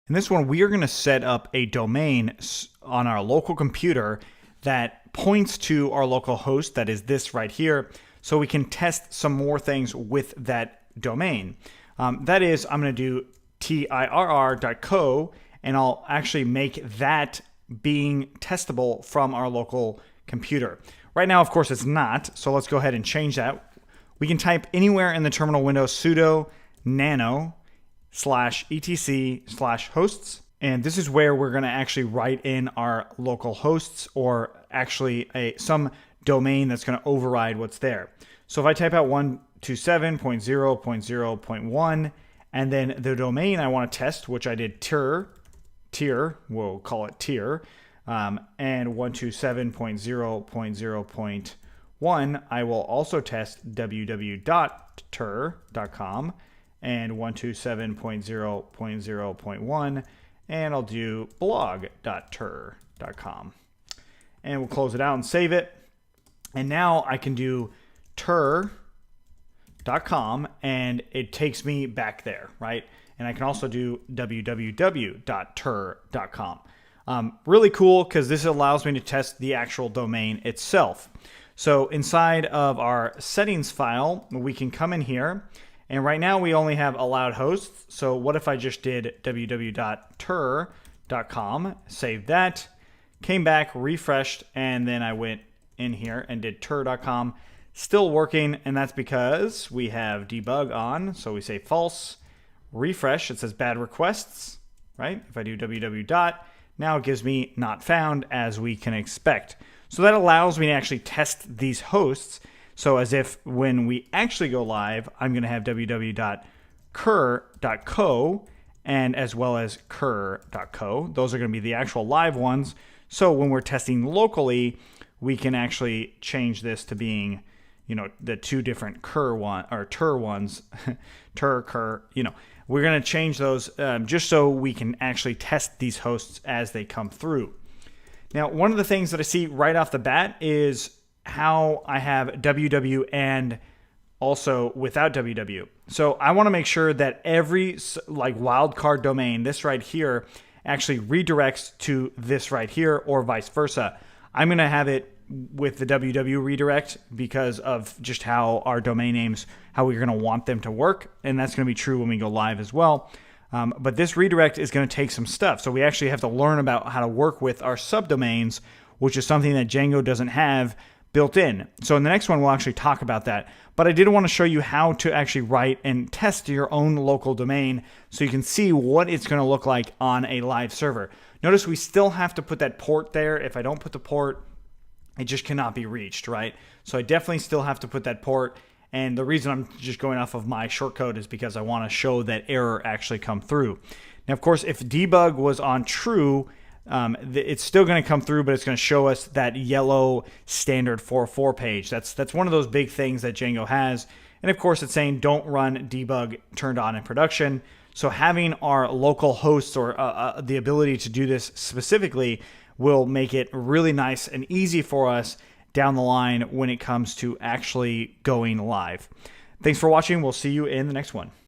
In this one, we are going to set up a domain on our local computer that points to our local host, that is this right here, so we can test some more things with that domain. That is, I'm going to do tirr.co, and I'll actually make that being testable from our local computer. Right now, of course, it's not, so let's go ahead and change that. We can type anywhere in the terminal window sudo nano/etc/hosts, and this is where we're going to actually write in our local hosts, or actually some domain that's going to override what's there. So if I type out 127.0.0.1, and then the domain I want to test, which I did tier, we'll call it tier, and 127.0.0.1, I will also test www.tir.com, and 127.0.0.1, and I'll do blog.tir.com. And we'll close it out and save it. And now I can do tir.com, and it takes me back there, right? And I can also do www.tir.com. Really cool, because this allows me to test the actual domain itself. So inside of our settings file, we can come in here, and right now we only have allowed hosts. So what if I just did www.tir.com, saved that, came back, refreshed, and then I went in here and did tir.com. Still working, and that's because we have debug on. So we say false, refresh, it says bad requests, right? If I do www. Now it gives me not found, as we can expect. So that allows me to actually test these hosts. So as if when we actually go live, I'm going to have www.cur.co and as well as cur.co. Those are going to be the actual live ones. So when we're testing locally, we can actually change this to being, the two different cur ones, cur, We're going to change those just so we can actually test these hosts as they come through. Now, one of the things that I see right off the bat is how I have www and also without www. So I want to make sure that every wildcard domain, this right here, actually redirects to this right here, or vice versa. I'm going to have it with the www redirect because of just how our domain names, how we're going to want them to work. And that's going to be true when we go live as well. But this redirect is going to take some stuff. So we actually have to learn about how to work with our subdomains, which is something that Django doesn't have built in. So in the next one, we'll actually talk about that. But I did want to show you how to actually write and test your own local domain so you can see what it's going to look like on a live server. Notice we still have to put that port there. If I don't put the port, it just cannot be reached, right? So I definitely still have to put that port. And the reason I'm just going off of my shortcode is because I want to show that error actually come through. Now, of course, if debug was on true, it's still going to come through, but it's going to show us that yellow standard 4.4 page. That's one of those big things that Django has. And of course, it's saying don't run debug turned on in production. So having our local hosts or the ability to do this specifically will make it really nice and easy for us down the line when it comes to actually going live. Thanks for watching. We'll see you in the next one.